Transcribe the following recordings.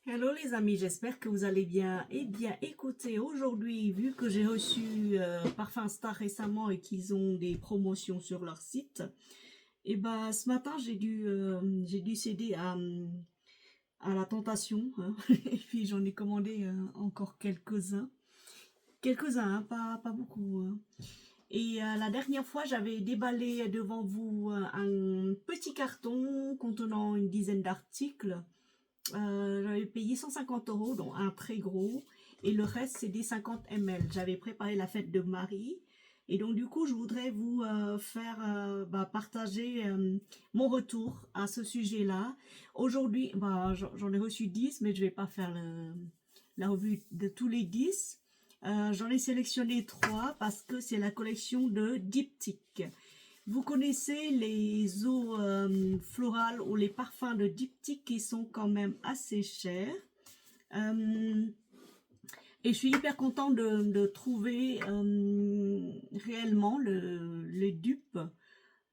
Hello les amis, j'espère que vous allez bien. Eh bien, écoutez, aujourd'hui, vu que j'ai reçu Parfum Star récemment et qu'ils ont des promotions sur leur site, et ben ce matin j'ai dû céder à la tentation, hein. Et puis j'en ai commandé encore quelques-uns, hein, pas beaucoup, hein. Et la dernière fois, j'avais déballé devant vous un petit carton contenant une dizaine d'articles. J'avais payé 150 euros, dont un très gros, et le reste c'est des 50 ml. J'avais préparé la fête de Marie, et donc du coup je voudrais vous faire partager mon retour à ce sujet-là. Aujourd'hui, j'en ai reçu 10, mais je vais pas faire la revue de tous les 10. J'en ai sélectionné 3 parce que c'est la collection de Diptyque. Vous connaissez les eaux florales ou les parfums de diptyque qui sont quand même assez chers. Euh, et je suis hyper contente de trouver réellement le dupe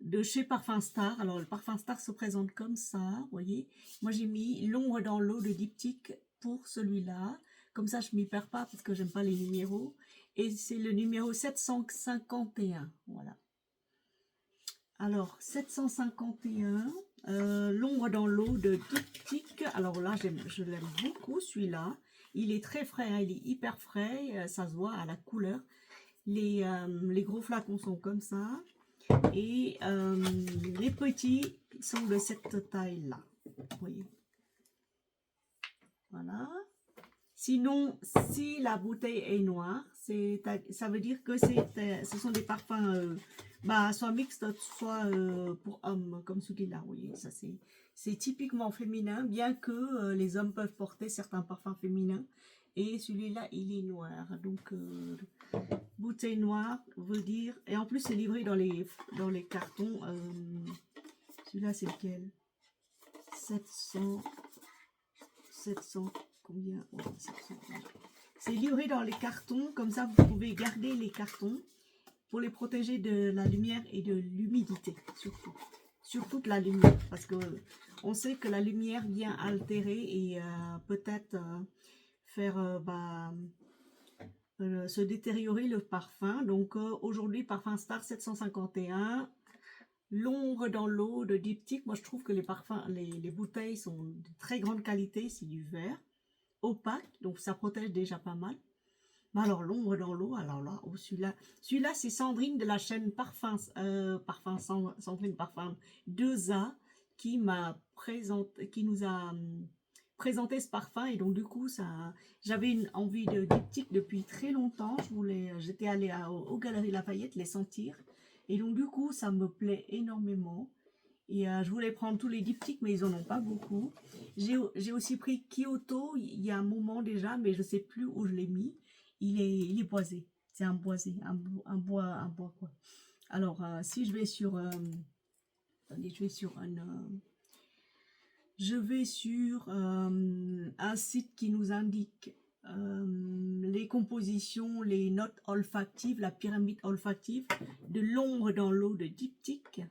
de chez Parfum Star. Alors le Parfum Star se présente comme ça, vous voyez. Moi j'ai mis l'ombre dans l'eau de diptyque pour celui-là. Comme ça je m'y perds pas parce que j'aime pas les numéros. Et c'est le numéro 751, voilà. Alors, 751, l'ombre dans l'eau de Diptyque. Alors là, je l'aime beaucoup celui-là. Il est très frais, hein, il est hyper frais, ça se voit à la couleur. Les gros flacons sont comme ça. Et les petits sont de cette taille-là. Vous voyez. Voilà. Sinon, si la bouteille est noire, ça veut dire que ce sont des parfums soit mixtes, soit pour hommes, comme celui-là. Vous voyez, ça c'est typiquement féminin, bien que les hommes peuvent porter certains parfums féminins. Et celui-là, il est noir. Donc, bouteille noire veut dire... Et en plus, c'est livré dans les cartons. Celui-là, c'est lequel? 700... 700... Combien? Ouais, 700. C'est livré dans les cartons, comme ça vous pouvez garder les cartons pour les protéger de la lumière et de l'humidité, surtout. Surtout de la lumière, parce que on sait que la lumière vient altérer et peut-être faire se détériorer le parfum. Donc aujourd'hui, Parfum Star 751, l'ombre dans l'eau de diptyque. Moi je trouve que les parfums, les bouteilles sont de très grande qualité, c'est du verre opaque, donc ça protège déjà pas mal. Mais alors l'ombre dans l'eau, alors là, oh, celui-là c'est Sandrine de la chaîne Sandrine Parfum 2A qui nous a présenté ce parfum, et donc du coup j'avais une envie de diptyque depuis très longtemps. J'étais allée aux Galeries Lafayette les sentir, et donc du coup ça me plaît énormément. Et je voulais prendre tous les diptyques, mais ils en ont pas beaucoup. J'ai aussi pris Kyoto il y a un moment déjà, mais je sais plus où je l'ai mis. Il est boisé. C'est un boisé, un bois quoi. Alors, si je vais sur... attendez, je vais sur un site qui nous indique les compositions, les notes olfactives, la pyramide olfactive de l'ombre dans l'eau de diptyque.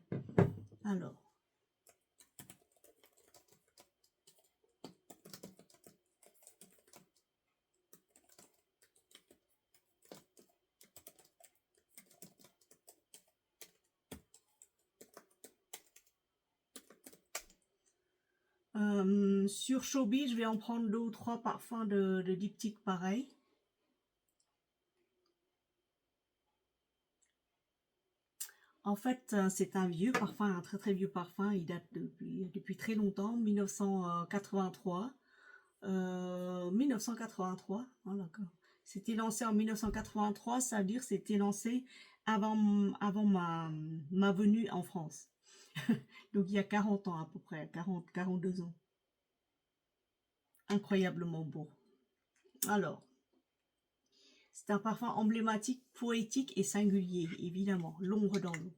Alors, sur Showbiz, je vais en prendre 2 ou 3 parfums de diptyque pareil. En fait, c'est un vieux parfum, un très très vieux parfum. Il date depuis très longtemps, 1983. 1983, oh, d'accord. C'était lancé en 1983, ça veut dire que c'était lancé avant ma venue en France. Donc il y a 40 ans à peu près, 42 ans. Incroyablement beau. Alors, c'est un parfum emblématique, poétique et singulier, évidemment. L'ombre dans l'eau.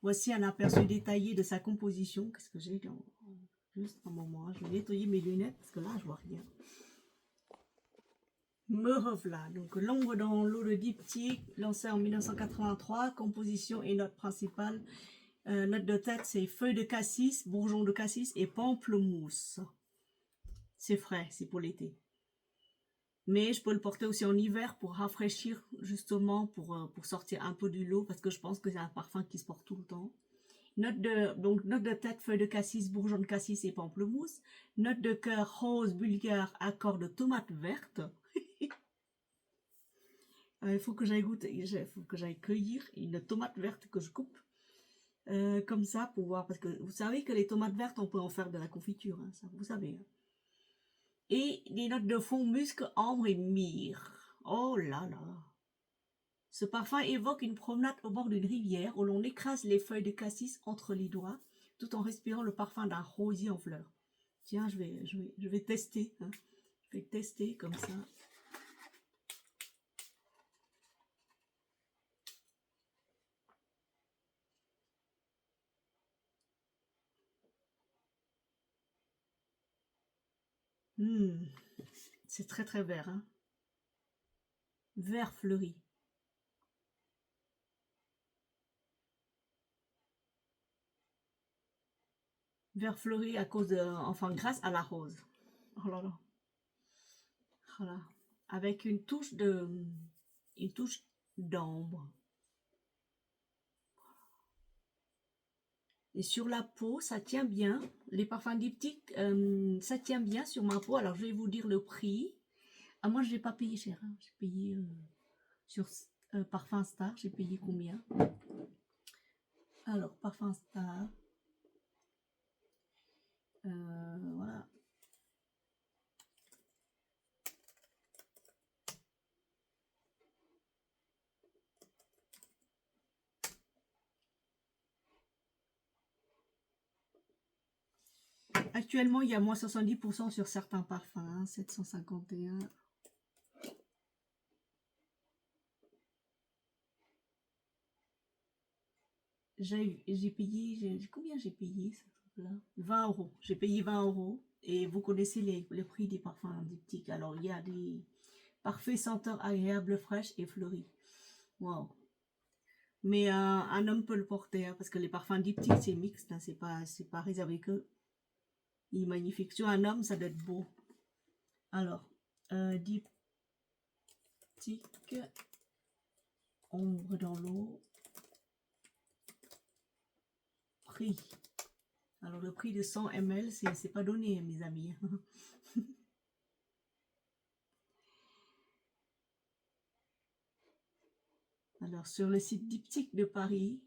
Voici un aperçu détaillé de sa composition. Qu'est-ce que j'ai dans... Juste un moment, je vais nettoyer mes lunettes parce que là, je vois rien. Me revoilà. Donc, l'ombre dans l'eau de diptyque, lancé en 1983. Composition et note principale. Note de tête, c'est feuilles de cassis, bourgeons de cassis et pamplemousse. C'est frais, c'est pour l'été. Mais je peux le porter aussi en hiver pour rafraîchir, justement, pour sortir un peu du lot, parce que je pense que c'est un parfum qui se porte tout le temps. Note de tête, feuille de cassis, bourgeon de cassis et pamplemousse. Note de cœur, rose, bulgare, accord de tomate verte. Il faut que j'aille goûter, il faut que j'aille cueillir une tomate verte que je coupe. Comme ça, pour voir, parce que vous savez que les tomates vertes, on peut en faire de la confiture, hein, ça, vous savez. Hein. Et des notes de fond, musc, ambre et myrrhe. Oh là là. Ce parfum évoque une promenade au bord d'une rivière où l'on écrase les feuilles de cassis entre les doigts, tout en respirant le parfum d'un rosier en fleurs. Tiens, je vais tester. Hein. Je vais tester comme ça. C'est très très vert. Hein. Vert fleuri. Vert fleuri à cause de, enfin grâce à la rose. Oh là là. Voilà. Avec une touche d'ambre. Et sur la peau, ça tient bien. Les parfums diptyques, ça tient bien sur ma peau. Alors, je vais vous dire le prix. Ah, moi, je n'ai pas payé cher. Hein. J'ai payé sur Parfum Star. J'ai payé combien? Alors, Parfum Star. Voilà. Actuellement, il y a moins 70% sur certains parfums. Hein, 751. J'ai payé, combien j'ai payé ce truc-là? 20 euros. J'ai payé 20 euros. Et vous connaissez les prix des parfums diptyques. Alors, il y a des parfaits senteurs agréables, fraîches et fleuries. Wow. Mais un homme peut le porter, hein, parce que les parfums diptyques, c'est mixte. Hein, c'est pas réservé que. Il est magnifique. Sur un homme, ça doit être beau. Alors, diptyque, ombre dans l'eau. Prix. Alors, le prix de 100 ml, c'est pas donné, mes amis. Alors, sur le site Diptyque de Paris,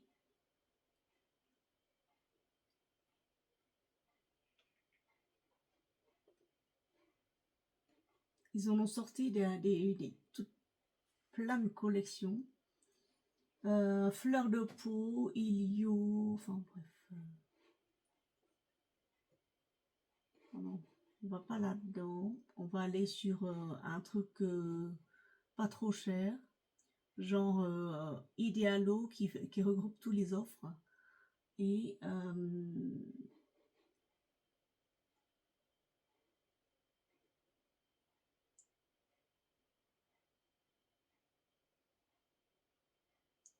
ils en ont sorti plein de collections. Fleurs de peau, Ilio, enfin bref. Non, on va pas là-dedans. On va aller sur un truc pas trop cher, genre Idealo qui regroupe tous les offres. Et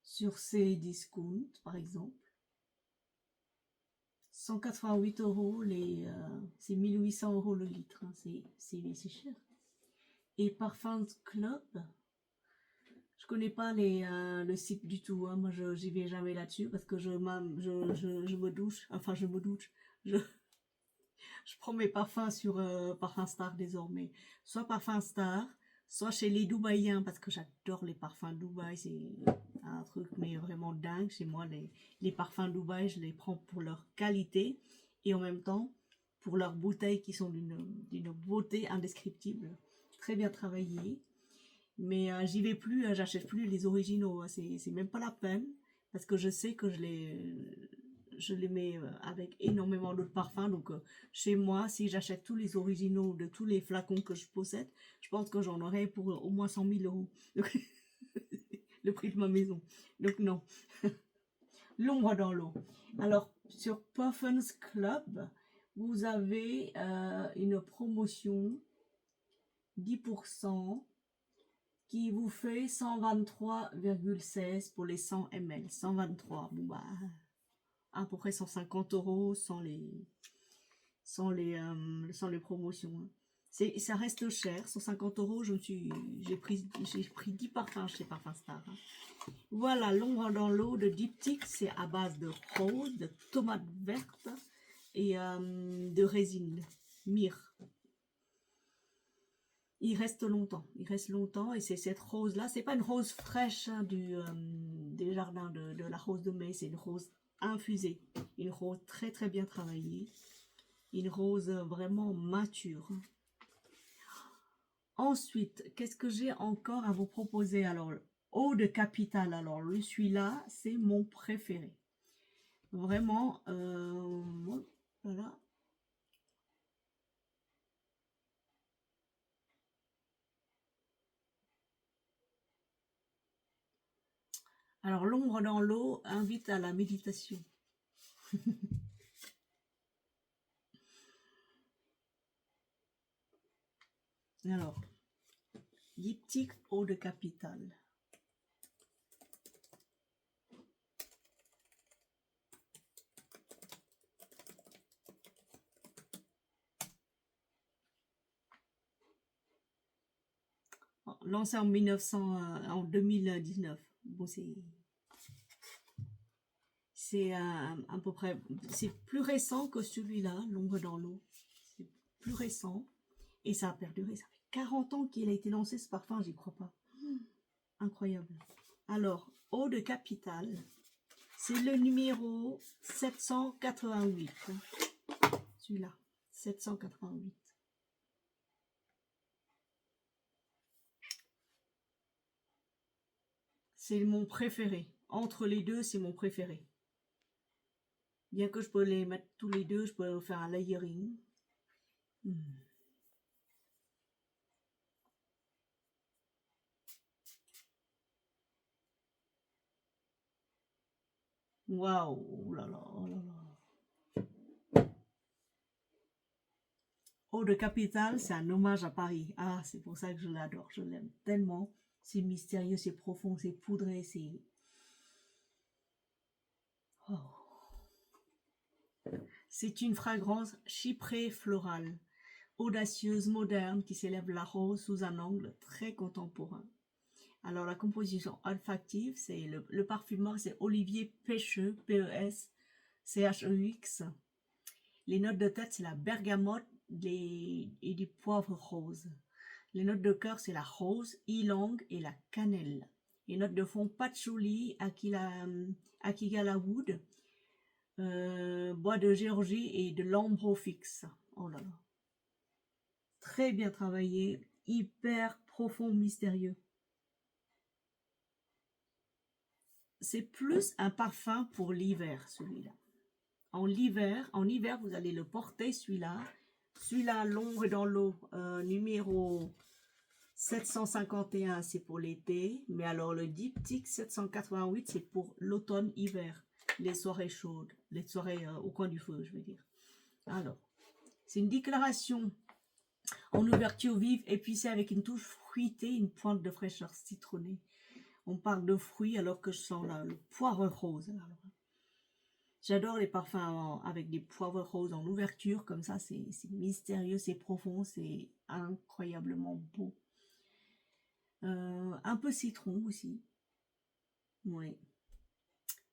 sur ces discounts, par exemple, 188 euros, c'est 1800 euros le litre. Hein, c'est cher. Et Parfums Club, je connais pas le site du tout. Hein. Moi, j'y vais jamais là-dessus parce que je me douche. Enfin, je me douche. Je, je prends mes parfums sur Parfum Star désormais. Soit Parfum Star, soit chez les Dubaïens parce que j'adore les parfums Dubaï. C'est un truc mais vraiment dingue. Chez moi, les parfums Dubaï, je les prends pour leur qualité et en même temps pour leurs bouteilles qui sont d'une beauté indescriptible. Très bien travaillées. Mais j'y vais plus, j'achète plus les originaux. Hein. C'est même pas la peine parce que je sais que je les mets avec énormément d'autres parfums. Donc chez moi, si j'achète tous les originaux de tous les flacons que je possède, je pense que j'en aurai pour au moins 100 000 euros. Donc, le prix de ma maison. Donc non. L'ombre dans l'eau. Alors sur Parfums Club, vous avez une promotion 10% qui vous fait 123,16 pour les 100 ml. 123, bon bah, à peu près 150 euros sans les promotions. Hein. Ça reste cher, 150 €. J'ai pris 10 parfums chez Parfum Star. Hein. Voilà, l'ombre dans l'eau de diptyque, c'est à base de rose, de tomates vertes et de résine, myrrhe. Il reste longtemps et c'est cette rose-là, c'est pas une rose fraîche hein, des jardins de la rose de mai, c'est une rose infusée, une rose très très bien travaillée, une rose vraiment mature. Ensuite, qu'est-ce que j'ai encore à vous proposer? Alors, eau de capitale, alors celui-là, c'est mon préféré. Vraiment, voilà. Alors, l'ombre dans l'eau invite à la méditation. Alors, diptyque eau de capitale. Lancé en 2019. Bon, c'est à peu près, c'est plus récent que celui-là, l'ombre dans l'eau. C'est plus récent et ça a perduré. Ça fait 40 ans qu'il a été lancé ce parfum, j'y crois pas. Incroyable. Alors, eau de capitale, c'est le numéro 788. Celui-là, 788. C'est mon préféré. Entre les deux, c'est mon préféré. Bien que je peux les mettre tous les deux, je peux faire un layering. Waouh, oh là là, oh là là. Eau de capitale, c'est un hommage à Paris. Ah, c'est pour ça que je l'adore, je l'aime tellement. C'est mystérieux, c'est profond, c'est poudré, c'est... Oh. C'est une fragrance chyprée florale, audacieuse, moderne, qui célèbre la rose sous un angle très contemporain. Alors la composition olfactive, c'est le parfumeur, c'est Olivier Pecheux, P-E-S-C-H-E-X. Les notes de tête, c'est la bergamote et du poivre rose. Les notes de cœur, c'est la rose, ylang et la cannelle. Les notes de fond, patchouli, akigala wood, bois de Géorgie et de l'ambrofix. Oh là là. Très bien travaillé, hyper profond, mystérieux. C'est plus un parfum pour l'hiver, celui-là. En hiver, vous allez le porter, celui-là. Celui-là, l'ombre dans l'eau, numéro 751, c'est pour l'été. Mais alors, le diptyque 788, c'est pour l'automne-hiver. Les soirées chaudes, les soirées au coin du feu, je veux dire. Alors, c'est une déclaration en ouverture vive, épicée avec une touche fruitée, une pointe de fraîcheur citronnée. On parle de fruits alors que je sens là, le poivre rose. J'adore les parfums avec des poivres roses en ouverture, comme ça, c'est mystérieux, c'est profond, c'est incroyablement beau. Un peu citron aussi. Oui.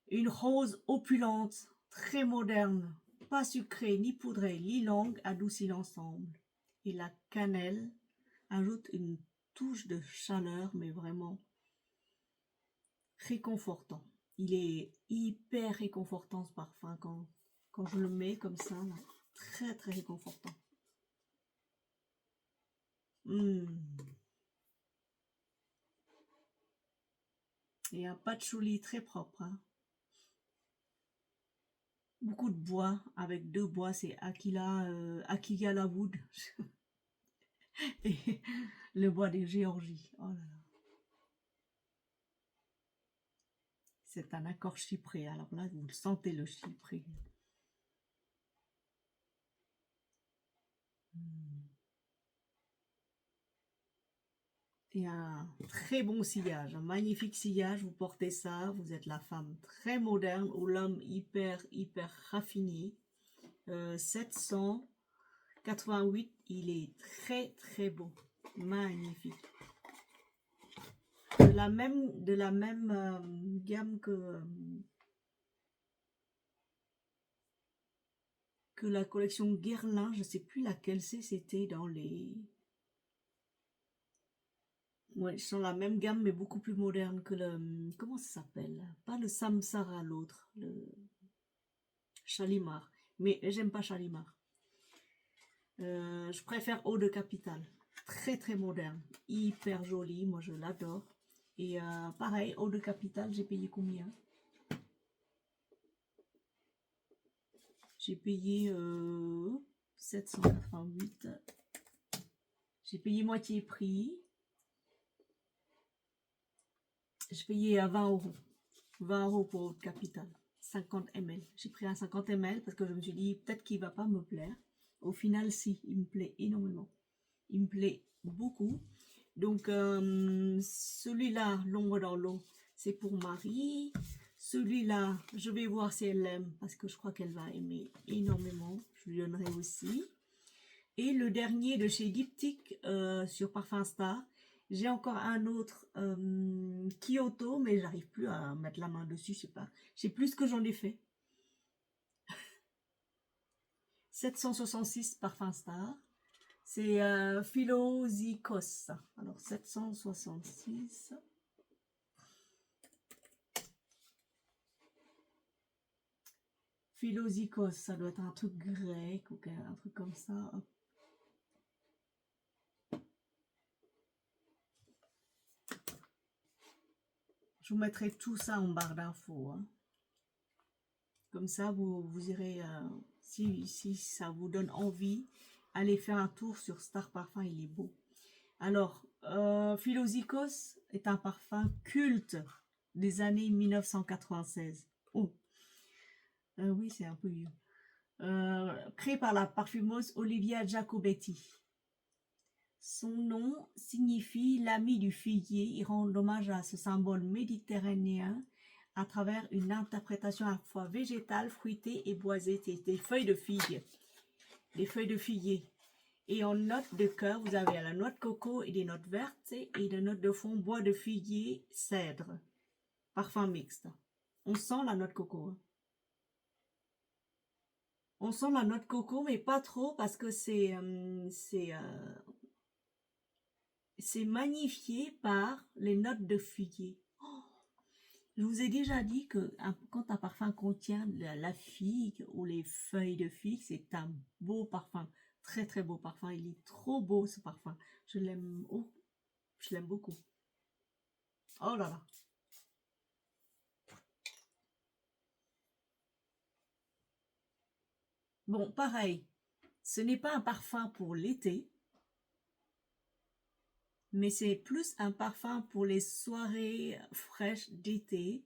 Une rose opulente, très moderne, pas sucrée ni poudrée, l'ylang adoucit l'ensemble. Et la cannelle ajoute une touche de chaleur, mais vraiment réconfortant. Il est hyper réconfortant ce parfum quand je le mets comme ça, là. Très très réconfortant. Et un patchouli très propre. Hein. Beaucoup de bois, avec deux bois, c'est Akigala Wood. Et le bois de Géorgie. Oh là là. C'est un accord chypré. Alors là, vous le sentez, le chypré. Et un très bon sillage, un magnifique sillage. Vous portez ça, vous êtes la femme très moderne ou l'homme hyper raffiné. 789 88, il est très très beau, magnifique. De la même gamme que la collection Guerlain, je sais plus laquelle c'était dans les... Ouais, ils sont la même gamme mais beaucoup plus moderne que le... Comment ça s'appelle? Pas le Samsara, l'autre, le Shalimar. Mais j'aime pas Shalimar. Je préfère Eau de Capitale. Très très moderne, hyper joli, moi je l'adore. Et pareil, Eau de Capitale, j'ai payé combien? J'ai payé 788. J'ai payé moitié prix. J'ai payé à 20 euros. 20 euros pour Eau de Capitale. 50 ml. J'ai pris un 50 ml parce que je me suis dit peut-être qu'il va pas me plaire. Au final, si, il me plaît énormément. Il me plaît beaucoup. Donc, celui-là, L'ombre dans l'eau, c'est pour Marie. Celui-là, je vais voir si elle l'aime parce que je crois qu'elle va aimer énormément. Je lui donnerai aussi. Et le dernier de chez Diptyque sur Parfum Star. J'ai encore un autre Kyoto, mais j'arrive plus à mettre la main dessus, je sais pas. Je sais plus ce que j'en ai fait. 766 Parfum Star. C'est Philosykos. Alors 766. Philosykos, ça doit être un truc grec ou un truc comme ça. Hop. Je vous mettrai tout ça en barre d'infos. Hein. Comme ça, vous irez, si ça vous donne envie, allez faire un tour sur Star Parfum, il est beau. Alors, Philosykos est un parfum culte des années 1996. Oh, oui, c'est un peu vieux. Créé par la parfumeuse Olivia Jacobetti. Son nom signifie l'ami du figuier. Il rend hommage à ce symbole méditerranéen à travers une interprétation à la fois végétale, fruitée et boisée. Des feuilles de figue, des feuilles de figuier. Et en note de cœur, vous avez la noix de coco et des notes vertes et des notes de fond, bois de figuier, cèdre. Parfum mixte. On sent la noix de coco. Hein. On sent la noix de coco, mais pas trop parce que c'est magnifié par les notes de figuier. Oh, je vous ai déjà dit que quand un parfum contient la figue ou les feuilles de figue, c'est un beau parfum. Très très beau parfum. Il est trop beau ce parfum. Je l'aime beaucoup. Oh là là. Bon, pareil. Ce n'est pas un parfum pour l'été. Mais c'est plus un parfum pour les soirées fraîches d'été,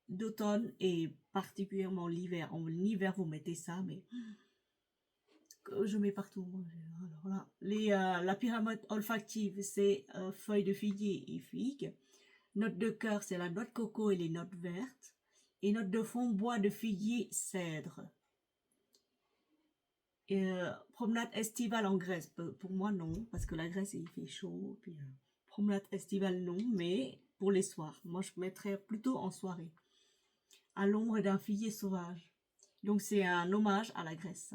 d'automne et particulièrement l'hiver. En hiver, vous mettez ça, mais je mets partout. Alors là, la pyramide olfactive, c'est feuilles de figuier et figues. Note de cœur, c'est la noix de coco et les notes vertes. Et note de fond, bois de figuier, cèdre. Promenade estivale en Grèce, pour moi non, parce que la Grèce il fait chaud. Puis, promenade estivale non, mais pour les soirs. Moi je mettrais plutôt en soirée. À l'ombre d'un figuier sauvage. Donc c'est un hommage à la Grèce.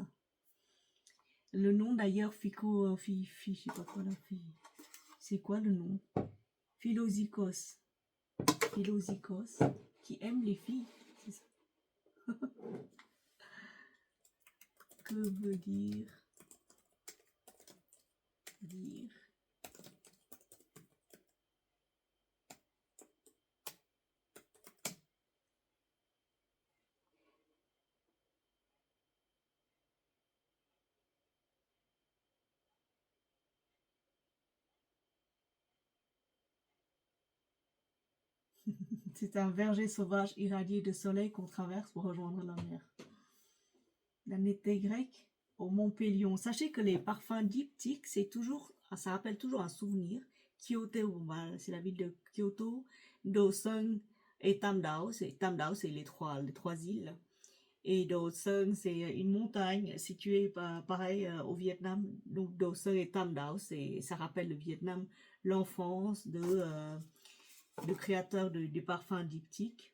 Le nom d'ailleurs, je sais pas quoi la fille. C'est quoi le nom? Philosykos. Philosykos, qui aime les filles. C'est ça. Que veut dire C'est un verger sauvage irradié de soleil qu'on traverse pour rejoindre la mer. D'un été grec au Montpellier. Sachez que les parfums diptyques, ça rappelle toujours un souvenir. Kyoto, c'est la ville de Kyoto, Dosun et Tamdao. Tamdao, c'est les trois îles. Et Do Sơn, c'est une montagne située pareil au Vietnam. Donc Do Sơn et Tam Dao, ça rappelle le Vietnam, l'enfance de créateur du parfum diptyque,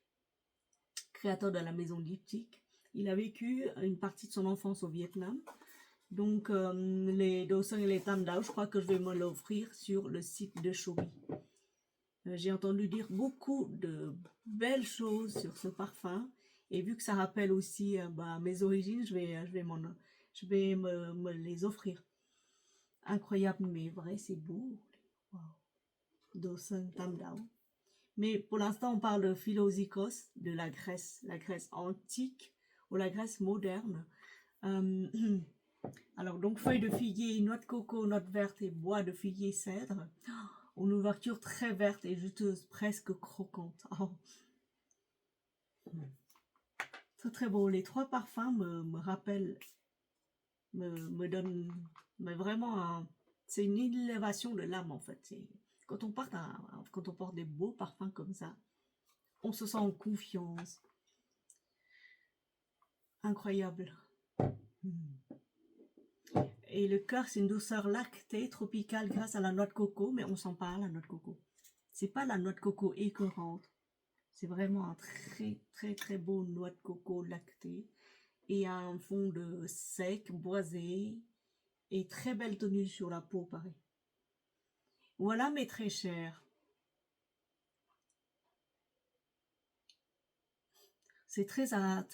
créateur de la maison diptyque. Il a vécu une partie de son enfance au Vietnam. Donc les Do Sơn et les Tam Dao, je crois que je vais me l'offrir sur le site de Shobi. J'ai entendu dire beaucoup de belles choses sur ce parfum. Et vu que ça rappelle aussi mes origines, je vais me les offrir. Incroyable, mais vrai, c'est beau. Wow. Do Sơn Tam Dao. Mais pour l'instant, on parle de Philosikos, de la Grèce antique ou la Grèce moderne. Alors, donc, feuilles de figuier, noix de coco, noix verte et bois de figuier cèdre. Une ouverture très verte et juteuse, presque croquante. Oh. C'est très beau. Les trois parfums me rappellent, me donnent, mais vraiment, c'est une élévation de l'âme en fait. Quand on porte des beaux parfums comme ça, on se sent en confiance. Incroyable. Et le cœur, c'est une douceur lactée, tropicale grâce à la noix de coco, mais on sent pas la noix de coco. C'est pas la noix de coco écœurante. C'est vraiment un très très très beau noix de coco lacté et un fond de sec, boisé et très belle tenue sur la peau, pareil. Voilà mes très chers. C'est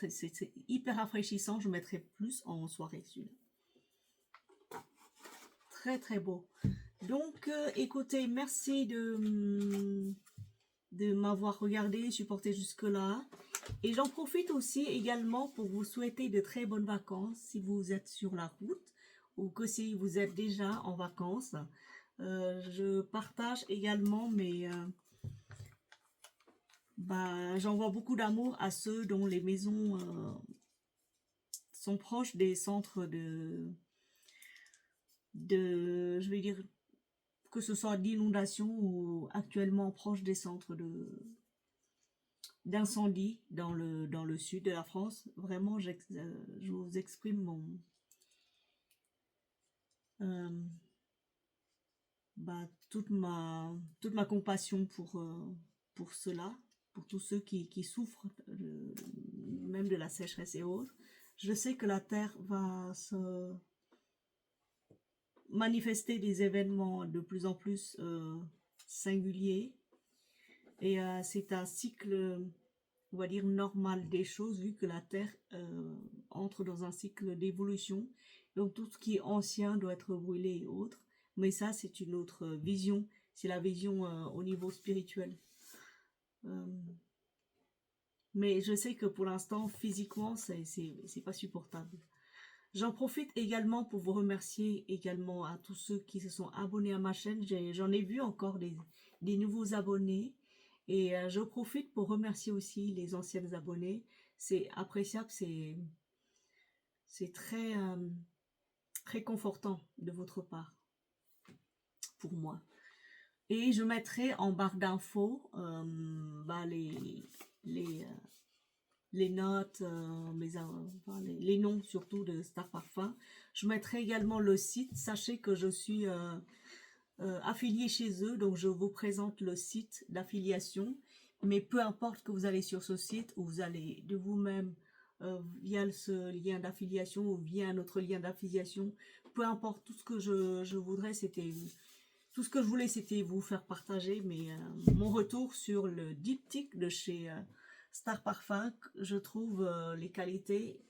c'est hyper rafraîchissant. Je mettrai plus en soirée celui-là. Très très beau. Donc écoutez, merci de m'avoir regardé, supporté jusque-là. Et j'en profite aussi également pour vous souhaiter de très bonnes vacances si vous êtes sur la route ou que si vous êtes déjà en vacances. Je partage également j'envoie beaucoup d'amour à ceux dont les maisons sont proches des centres je vais dire, que ce soit d'inondation ou actuellement proche des centres d'incendie dans le sud de la France. Vraiment, je vous exprime toute ma compassion pour cela, pour tous ceux qui souffrent même de la sécheresse et autres. Je sais que la Terre va se manifester des événements de plus en plus singuliers et c'est un cycle, on va dire, normal des choses vu que la Terre entre dans un cycle d'évolution. Donc tout ce qui est ancien doit être brûlé et autres. Mais ça, c'est une autre vision. C'est la vision au niveau spirituel. Mais je sais que pour l'instant, physiquement, c'est pas supportable. J'en profite également pour vous remercier également à tous ceux qui se sont abonnés à ma chaîne. J'en ai vu encore des nouveaux abonnés. Et je profite pour remercier aussi les anciennes abonnés. C'est appréciable, c'est très, très confortant de votre part pour moi. Et je mettrai en barre d'infos les notes, les noms surtout de Star Parfum. Je mettrai également le site. Sachez que je suis affiliée chez eux, donc je vous présente le site d'affiliation. Mais peu importe que vous allez sur ce site ou vous allez de vous-même via ce lien d'affiliation ou via un autre lien d'affiliation, peu importe, tout ce que je voudrais, tout ce que je voulais, c'était vous faire partager mon retour sur le diptyque de chez Star Parfum. Je trouve les qualités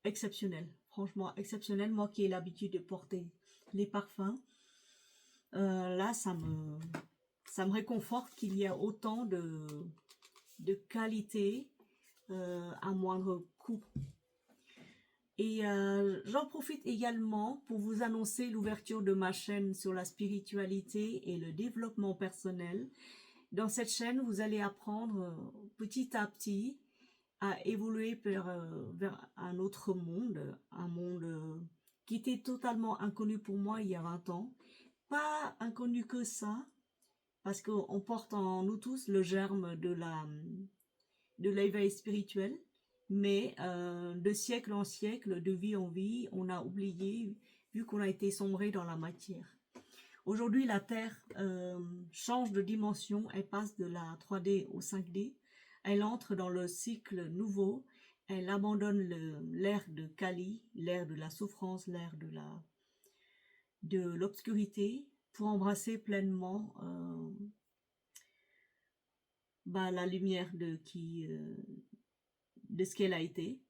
exceptionnelles, franchement exceptionnelles. Moi qui ai l'habitude de porter les parfums, là ça me réconforte qu'il y a autant de qualité à moindre coût. Et j'en profite également pour vous annoncer l'ouverture de ma chaîne sur la spiritualité et le développement personnel. Dans cette chaîne, vous allez apprendre petit à petit à évoluer vers un autre monde, un monde qui était totalement inconnu pour moi il y a 20 ans. Pas inconnu que ça, parce qu'on porte en nous tous le germe de l'éveil spirituel, mais de siècle en siècle, de vie en vie, on a oublié, vu qu'on a été sombré dans la matière. Aujourd'hui, la Terre change de dimension, elle passe de la 3D au 5D, elle entre dans le cycle nouveau, elle abandonne l'ère de Kali, l'ère de la souffrance, l'ère de l'obscurité, pour embrasser pleinement la lumière de ce qu'elle a été.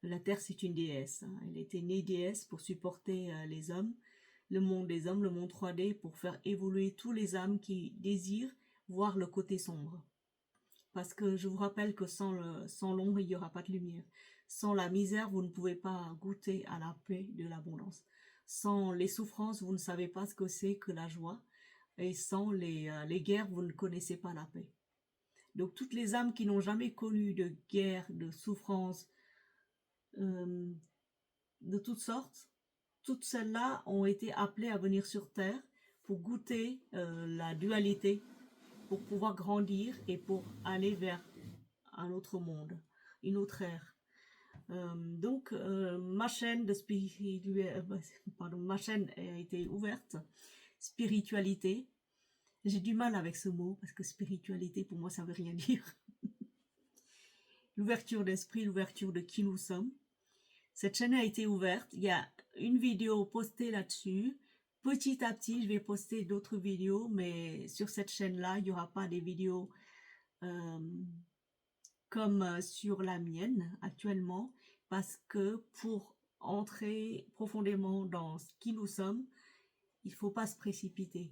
La Terre, c'est une déesse, hein. Elle était née déesse pour supporter les hommes, le monde des hommes, le monde 3D, pour faire évoluer tous les âmes qui désirent voir le côté sombre. Parce que je vous rappelle que sans l'ombre, il n'y aura pas de lumière. Sans la misère, vous ne pouvez pas goûter à la paix de l'abondance. Sans les souffrances, vous ne savez pas ce que c'est que la joie. Et sans les guerres, vous ne connaissez pas la paix. Donc toutes les âmes qui n'ont jamais connu de guerre, de souffrance, de toutes sortes, toutes celles-là ont été appelées à venir sur Terre pour goûter la dualité, pour pouvoir grandir et pour aller vers un autre monde, une autre ère. Donc ma chaîne ma chaîne a été ouverte, spiritualité. J'ai du mal avec ce mot parce que spiritualité pour moi ça veut rien dire. L'ouverture d'esprit, l'ouverture de qui nous sommes. Cette chaîne a été ouverte. Il y a une vidéo postée là-dessus. Petit à petit, je vais poster d'autres vidéos, mais sur cette chaîne-là, il n'y aura pas des vidéos comme sur la mienne actuellement, parce que pour entrer profondément dans ce qui nous sommes, il ne faut pas se précipiter.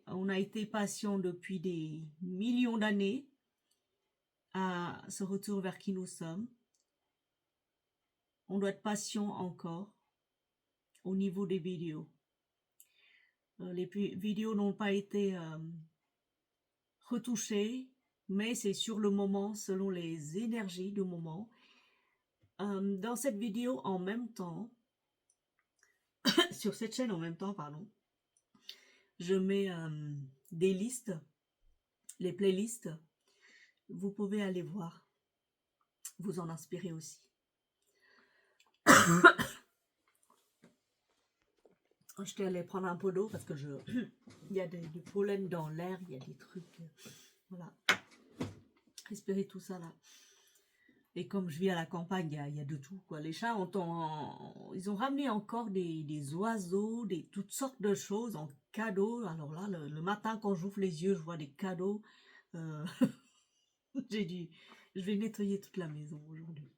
On a été patient depuis des millions d'années à ce retour vers qui nous sommes. On doit être patient encore au niveau des vidéos. Les vidéos n'ont pas été retouchées, mais c'est sur le moment, selon les énergies du moment. Dans cette vidéo en même temps, sur cette chaîne en même temps, pardon, je mets des listes, les playlists. Vous pouvez aller voir, vous en inspirer aussi. Je t'ai allé prendre un peu d'eau parce que il y a du pollen dans l'air, il y a des trucs, voilà. Respirer tout ça là. Et comme je vis à la campagne, il y a de tout, quoi. Les chats, ils ont ramené encore des oiseaux, toutes sortes de choses en cadeau. Alors là, le matin, quand j'ouvre les yeux, je vois des cadeaux. Je vais nettoyer toute la maison aujourd'hui.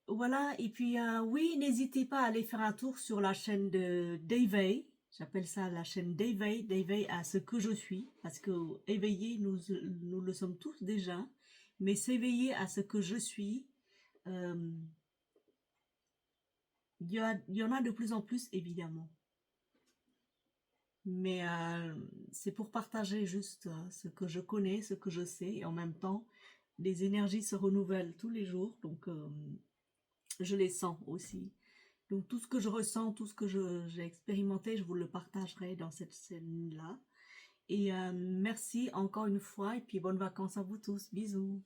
Voilà, et puis oui, n'hésitez pas à aller faire un tour sur la chaîne de Davey. J'appelle ça la chaîne Davey, Davey à ce que je suis, parce que éveillé, nous le sommes tous déjà, mais s'éveiller à ce que je suis, il y en a de plus en plus, évidemment. Mais c'est pour partager juste ce que je connais, ce que je sais, et en même temps, les énergies se renouvellent tous les jours, donc je les sens aussi. Donc tout ce que je ressens, tout ce que j'ai expérimenté, je vous le partagerai dans cette scène-là. Et merci encore une fois, et puis bonnes vacances à vous tous. Bisous.